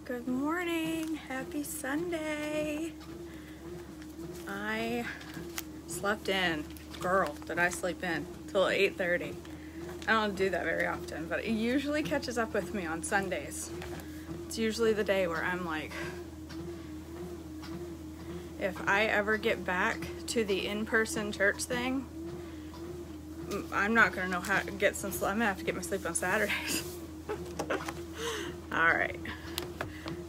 Good morning. Happy Sunday. I slept in. Girl, did I sleep in till 8:30. I don't do that very often, but it usually catches up with me on Sundays. It's usually the day where I'm like, if I ever get back to the in-person church thing, I'm not going to know how to get some sleep. I'm going to have to get my sleep on Saturdays. All right.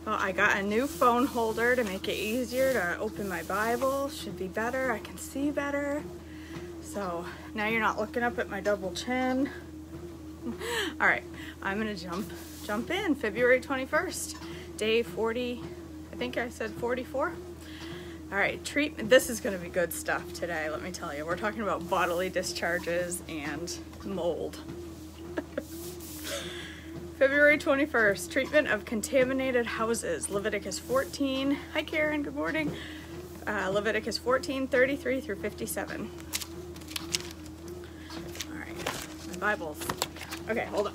Well, I got a new phone holder to make it easier to open my Bible. Should be better. I can see better. So now you're not looking up at my double chin. All right, I'm gonna jump in. February 21st, day 40. I think I said 44. All right, treatment. This is gonna be good stuff today. Let me tell you. We're talking about bodily discharges and mold. February 21st, treatment of contaminated houses. Leviticus 14. Hi, Karen. Good morning. Leviticus 14:33 through 57. All right, my Bible's. Okay, hold on.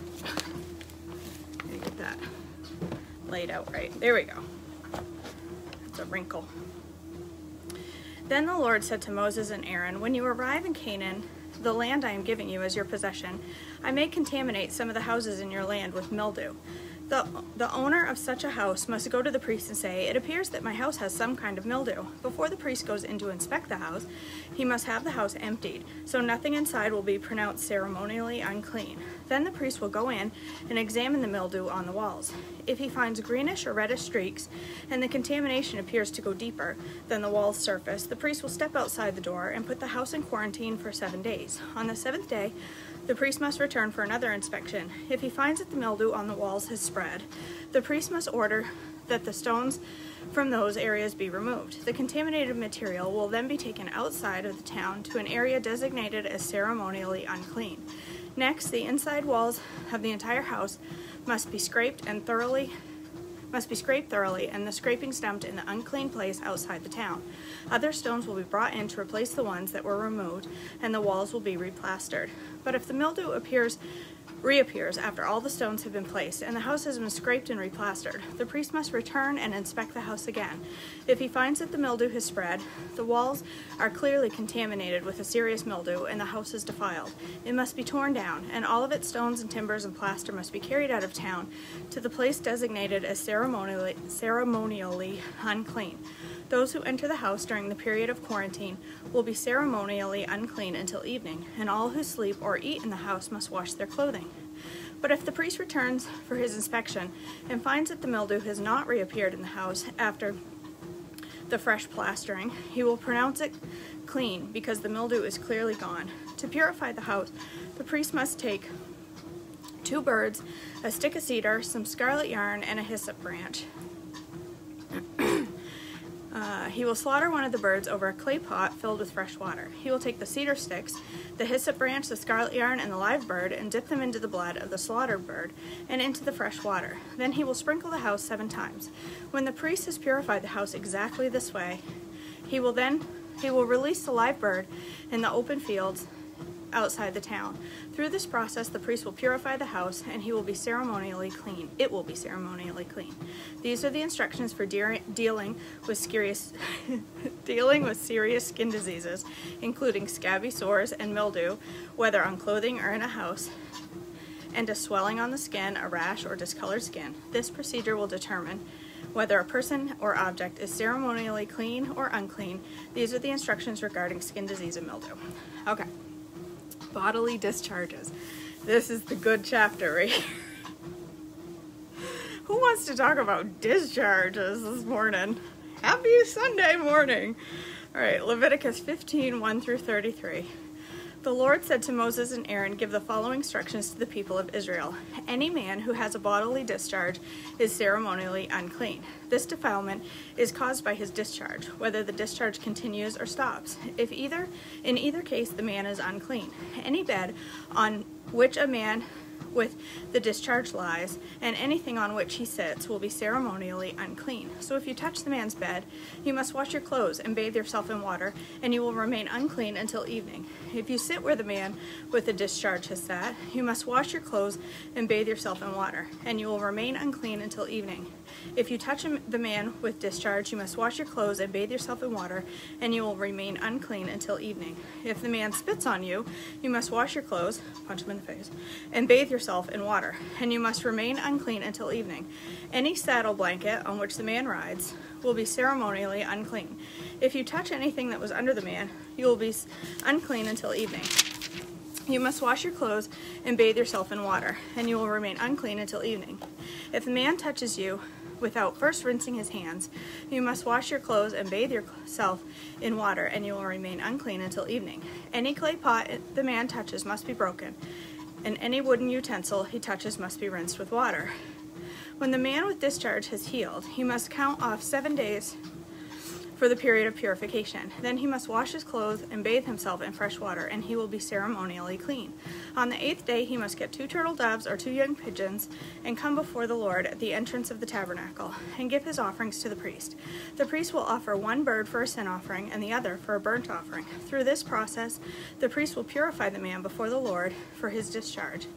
Let me get that laid out right. There we go. That's a wrinkle. Then the Lord said to Moses and Aaron, "When you arrive in Canaan, the land I am giving you as your possession, I may contaminate some of the houses in your land with mildew. The owner of such a house must go to the priest and say, 'It appears that my house has some kind of mildew.' Before the priest goes in to inspect the house, he must have the house emptied, so nothing inside will be pronounced ceremonially unclean. Then the priest will go in and examine the mildew on the walls. If he finds greenish or reddish streaks, and the contamination appears to go deeper than the wall's surface, the priest will step outside the door and put the house in quarantine for 7 days. On the 7th day, the priest must return for another inspection. If he finds that the mildew on the walls has spread, the priest must order that the stones from those areas be removed. The contaminated material will then be taken outside of the town to an area designated as ceremonially unclean. Next, the inside walls of the entire house must be scraped thoroughly, and the scrapings dumped in the unclean place outside the town. Other stones will be brought in to replace the ones that were removed, and the walls will be replastered. But if the mildew reappears after all the stones have been placed and the house has been scraped and replastered, the priest must return and inspect the house again. If he finds that the mildew has spread, the walls are clearly contaminated with a serious mildew, and the house is defiled, it must be torn down, and all of its stones and timbers and plaster must be carried out of town to the place designated as ceremonially unclean. Those who enter the house during the period of quarantine will be ceremonially unclean until evening, and all who sleep or eat in the house must wash their clothing. But if the priest returns for his inspection and finds that the mildew has not reappeared in the house after the fresh plastering, he will pronounce it clean because the mildew is clearly gone. To purify the house, the priest must take 2 birds, a stick of cedar, some scarlet yarn, and a hyssop branch. He will slaughter one of the birds over a clay pot filled with fresh water. He will take the cedar sticks, the hyssop branch, the scarlet yarn, and the live bird, and dip them into the blood of the slaughtered bird and into the fresh water. Then he will sprinkle the house 7 times. When the priest has purified the house exactly this way, he will release the live bird in the open fields outside the town. Through this process, the priest will purify the house, and he will be ceremonially clean. It will be ceremonially clean. These are the instructions for dealing with serious skin diseases, including scabby sores and mildew, whether on clothing or in a house, and a swelling on the skin, a rash, or discolored skin. This procedure will determine whether a person or object is ceremonially clean or unclean. These are the instructions regarding skin disease and mildew. Okay. Bodily discharges. This is the good chapter right here. Who wants to talk about discharges this morning? Happy Sunday morning. All right, Leviticus 15, 1 through 33. The Lord said to Moses and Aaron, "Give the following instructions to the people of Israel. Any man who has a bodily discharge is ceremonially unclean. This defilement is caused by his discharge, whether the discharge continues or stops. In either case, the man is unclean. Any bed on which a man with the discharge lies, and anything on which he sits will be ceremonially unclean. So if you touch the man's bed, you must wash your clothes and bathe yourself in water, and you will remain unclean until evening. If you sit where the man with the discharge has sat, you must wash your clothes and bathe yourself in water, and you will remain unclean until evening. If you touch the man with discharge, you must wash your clothes and bathe yourself in water, and you will remain unclean until evening. If the man spits on you, you must wash your clothes, punch him in the face, and bathe yourself in water, and you must remain unclean until evening. Any saddle blanket on which the man rides will be ceremonially unclean. If you touch anything that was under the man, you will be unclean until evening. You must wash your clothes and bathe yourself in water, and you will remain unclean until evening. If a man touches you without first rinsing his hands, you must wash your clothes and bathe yourself in water, and you will remain unclean until evening. Any clay pot the man touches must be broken, and any wooden utensil he touches must be rinsed with water. When the man with discharge has healed, he must count off 7 days for the period of purification. Then he must wash his clothes and bathe himself in fresh water, and he will be ceremonially clean. On the 8th day he must get 2 turtle doves or 2 young pigeons and come before the Lord at the entrance of the tabernacle and give his offerings to the priest. The priest will offer one bird for a sin offering and the other for a burnt offering. Through this process, the priest will purify the man before the Lord for his discharge.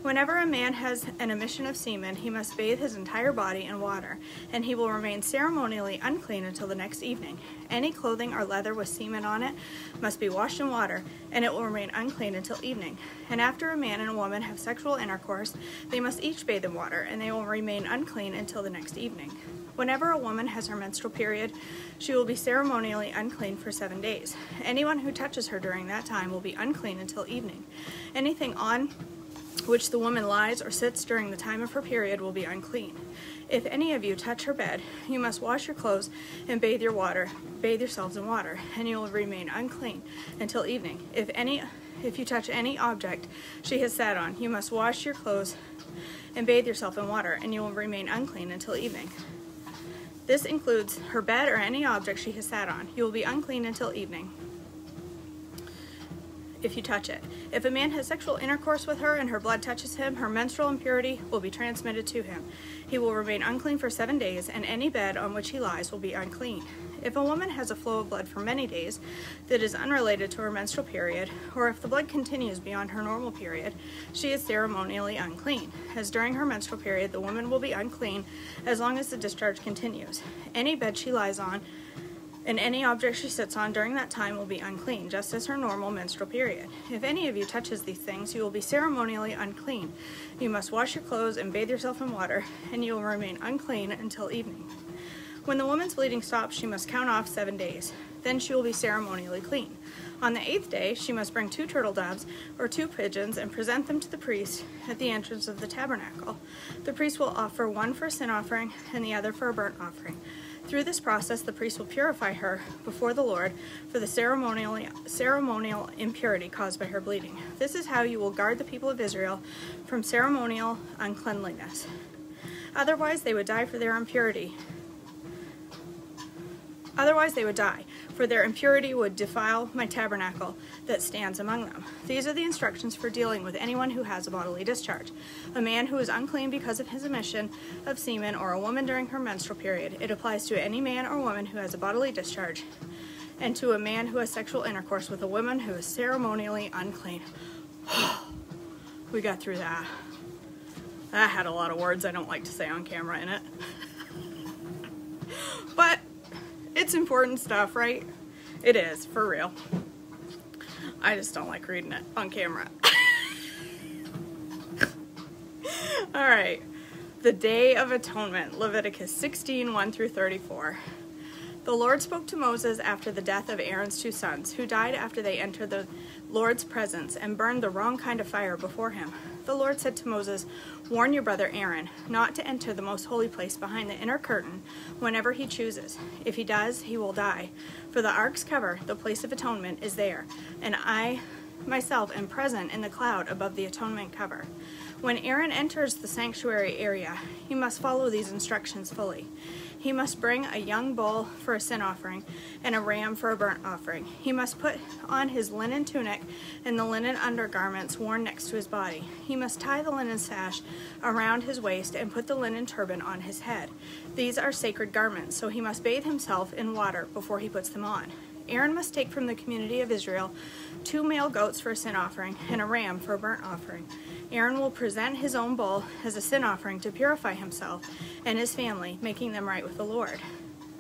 Whenever a man has an emission of semen, he must bathe his entire body in water, and he will remain ceremonially unclean until the next evening. Any clothing or leather with semen on it must be washed in water, and it will remain unclean until evening. And after a man and a woman have sexual intercourse, they must each bathe in water, and they will remain unclean until the next evening. Whenever a woman has her menstrual period, she will be ceremonially unclean for 7 days. Anyone who touches her during that time will be unclean until evening. Anything on which the woman lies or sits during the time of her period will be unclean. If any of you touch her bed, you must wash your clothes and bathe yourselves in water, and you will remain unclean until evening. If you touch any object she has sat on, you must wash your clothes and bathe yourself in water, and you will remain unclean until evening. This includes her bed or any object she has sat on. You will be unclean until evening if you touch it. If a man has sexual intercourse with her and her blood touches him, her menstrual impurity will be transmitted to him. He will remain unclean for 7 days, and any bed on which he lies will be unclean. If a woman has a flow of blood for many days that is unrelated to her menstrual period, or if the blood continues beyond her normal period, she is ceremonially unclean, as during her menstrual period the woman will be unclean as long as the discharge continues. Any bed she lies on and any object she sits on during that time will be unclean, just as her normal menstrual period. If any of you touches these things, you will be ceremonially unclean. You must wash your clothes and bathe yourself in water, and you will remain unclean until evening. When the woman's bleeding stops, she must count off 7 days. Then she will be ceremonially clean. On the 8th day, she must bring 2 turtle doves or 2 pigeons and present them to the priest at the entrance of the tabernacle. The priest will offer one for a sin offering and the other for a burnt offering. Through this process, the priest will purify her before the Lord for the ceremonial impurity caused by her bleeding. This is how you will guard the people of Israel from ceremonial uncleanliness. Otherwise, they would die, for their impurity would defile my tabernacle that stands among them. These are the instructions for dealing with anyone who has a bodily discharge. A man who is unclean because of his emission of semen, or a woman during her menstrual period. It applies to any man or woman who has a bodily discharge, and to a man who has sexual intercourse with a woman who is ceremonially unclean. We got through that. That had a lot of words I don't like to say on camera in it. But it's important stuff, right? It is, for real. I just don't like reading it on camera. Alright, the Day of Atonement, Leviticus 16, 1 through 34. The Lord spoke to Moses after the death of Aaron's 2 sons, who died after they entered the Lord's presence and burned the wrong kind of fire before him. The Lord said to Moses, "Warn your brother Aaron not to enter the most holy place behind the inner curtain whenever he chooses. If he does, he will die. For the ark's cover, the place of atonement, is there, and I myself am present in the cloud above the atonement cover. When Aaron enters the sanctuary area, he must follow these instructions fully. He must bring a young bull for a sin offering and a ram for a burnt offering. He must put on his linen tunic and the linen undergarments worn next to his body. He must tie the linen sash around his waist and put the linen turban on his head. These are sacred garments, so he must bathe himself in water before he puts them on. Aaron must take from the community of Israel 2 male goats for a sin offering and a ram for a burnt offering. Aaron will present his own bull as a sin offering to purify himself and his family, making them right with the Lord.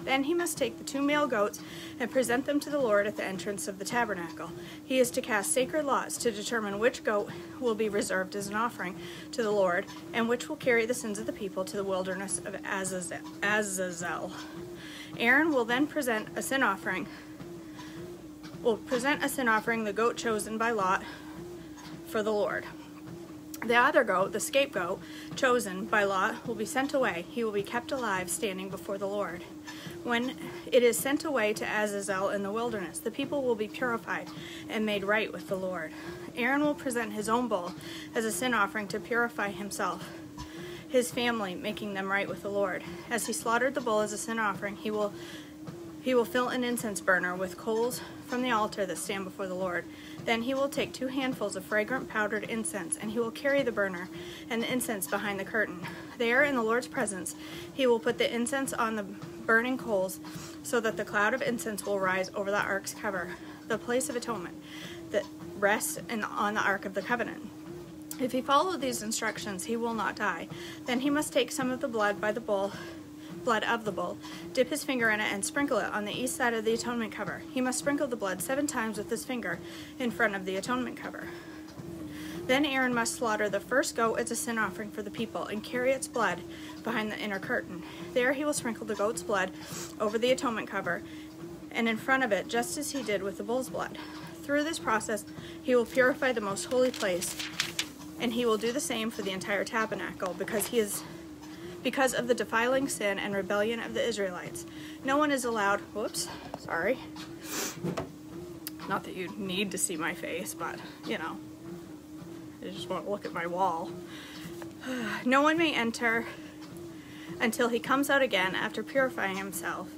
Then he must take the 2 male goats and present them to the Lord at the entrance of the tabernacle. He is to cast sacred lots to determine which goat will be reserved as an offering to the Lord and which will carry the sins of the people to the wilderness of Azazel. Aaron will then present a sin offering, the goat chosen by lot for the Lord. The other goat, the scapegoat, chosen by lot, will be sent away. He will be kept alive, standing before the Lord. When it is sent away to Azazel in the wilderness, the people will be purified and made right with the Lord. Aaron will present his own bull as a sin offering to purify himself, his family, making them right with the Lord. As he slaughtered the bull as a sin offering, he will fill an incense burner with coals from the altar that stand before the Lord. Then he will take 2 handfuls of fragrant powdered incense, and he will carry the burner and the incense behind the curtain. There, in the Lord's presence, he will put the incense on the burning coals, so that the cloud of incense will rise over the ark's cover, the place of atonement that rests on the ark of the covenant. If he followed these instructions, he will not die. Then he must take some of the blood of the bull, dip his finger in it, and sprinkle it on the east side of the atonement cover. He must sprinkle the blood 7 times with his finger in front of the atonement cover. Then Aaron must slaughter the first goat as a sin offering for the people and carry its blood behind the inner curtain. There he will sprinkle the goat's blood over the atonement cover and in front of it, just as he did with the bull's blood. Through this process, he will purify the most holy place, and he will do the same for the entire tabernacle, because of the defiling sin and rebellion of the Israelites. No one is allowed, not that you need to see my face, but, you just want to look at my wall. No one may enter until he comes out again after purifying himself,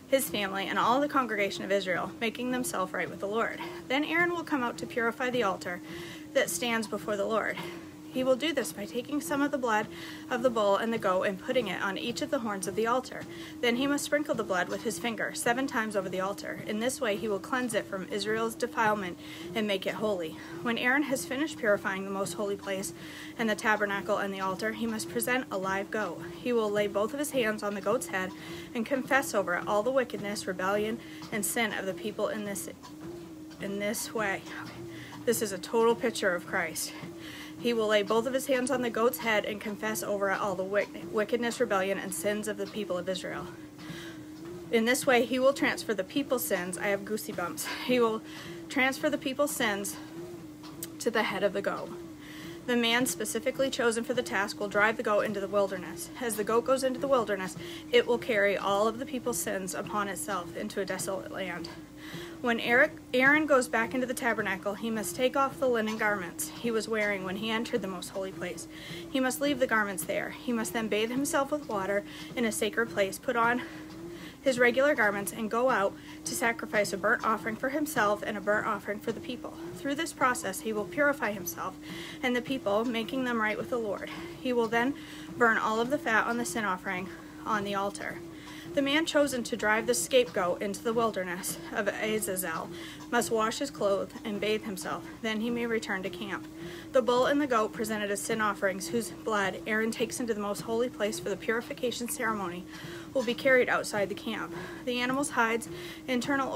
his family, and all the congregation of Israel, making themselves right with the Lord. Then Aaron will come out to purify the altar that stands before the Lord. He will do this by taking some of the blood of the bull and the goat and putting it on each of the horns of the altar. Then he must sprinkle the blood with his finger 7 times over the altar. In this way he will cleanse it from Israel's defilement and make it holy. When Aaron has finished purifying the most holy place and the tabernacle and the altar, he must present a live goat. He will lay both of his hands on the goat's head and confess over it all the wickedness, rebellion, and sin of the people in this way. This is a total picture of Christ. He will lay both of his hands on the goat's head and confess over it all the wickedness, rebellion, and sins of the people of Israel. In this way, he will transfer the people's sins. I have goosey bumps. He will transfer the people's sins to the head of the goat. The man specifically chosen for the task will drive the goat into the wilderness. As the goat goes into the wilderness, it will carry all of the people's sins upon itself into a desolate land. When Aaron goes back into the tabernacle, he must take off the linen garments he was wearing when he entered the most holy place. He must leave the garments there. He must then bathe himself with water in a sacred place, put on his regular garments, and go out to sacrifice a burnt offering for himself and a burnt offering for the people. Through this process, he will purify himself and the people, making them right with the Lord. He will then burn all of the fat on the sin offering on the altar. The man chosen to drive the scapegoat into the wilderness of Azazel must wash his clothes and bathe himself. Then he may return to camp. The bull and the goat presented as sin offerings, whose blood Aaron takes into the most holy place for the purification ceremony, will be carried outside the camp. The animal's hides, internal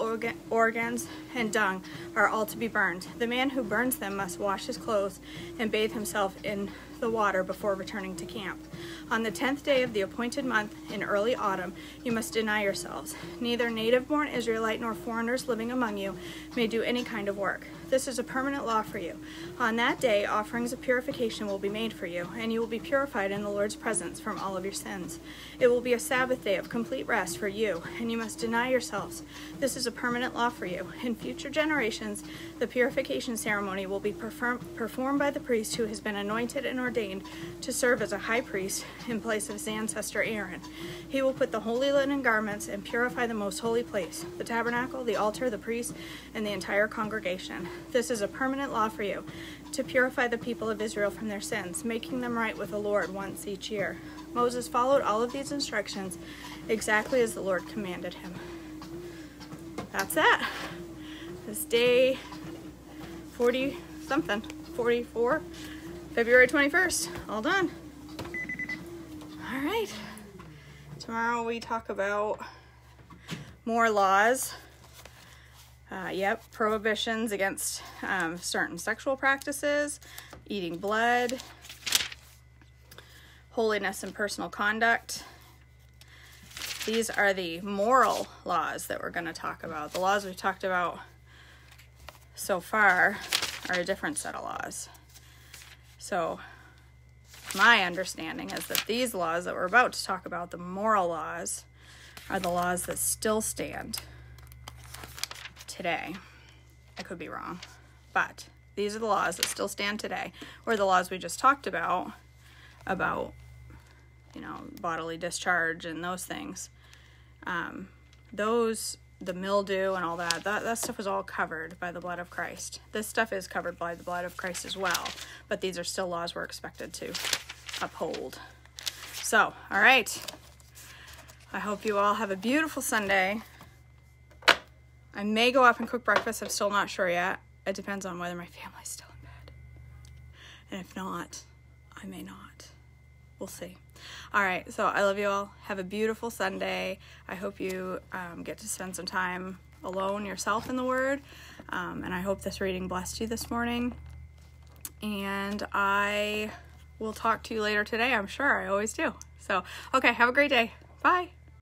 organs, and dung are all to be burned. The man who burns them must wash his clothes and bathe himself in the water before returning to camp. On the 10th day of the appointed month in early autumn, you must deny yourselves. Neither native-born Israelite nor foreigners living among you may do any kind of work. This is a permanent law for you. On that day, offerings of purification will be made for you, and you will be purified in the Lord's presence from all of your sins. It will be a Sabbath day of complete rest for you, and you must deny yourselves. This is a permanent law for you. In future generations, the purification ceremony will be performed by the priest who has been anointed and ordained to serve as a high priest in place of his ancestor Aaron. He will put the holy linen garments and purify the most holy place, the tabernacle, the altar, the priest, and the entire congregation. This is a permanent law for you, to purify the people of Israel from their sins, making them right with the Lord once each year. Moses followed all of these instructions exactly as the Lord commanded him. That's that. This day 44, February 21st. All done. All right. Tomorrow we talk about more laws. Prohibitions against certain sexual practices, eating blood, holiness and personal conduct. These are the moral laws that we're going to talk about. The laws we've talked about so far are a different set of laws. So my understanding is that these laws that we're about to talk about, the moral laws, are the laws that still stand today. I could be wrong, but these are the laws that still stand today, or the laws we just talked about, bodily discharge and those things. The mildew and all that stuff is all covered by the blood of Christ. This stuff is covered by the blood of Christ as well, but these are still laws we're expected to uphold. So, all right. I hope you all have a beautiful Sunday. I may go up and cook breakfast. I'm still not sure yet. It depends on whether my family's still in bed. And if not, I may not. We'll see. All right, so I love you all. Have a beautiful Sunday. I hope you get to spend some time alone yourself in the Word. And I hope this reading blessed you this morning. And I will talk to you later today, I'm sure. I always do. So, okay, have a great day. Bye.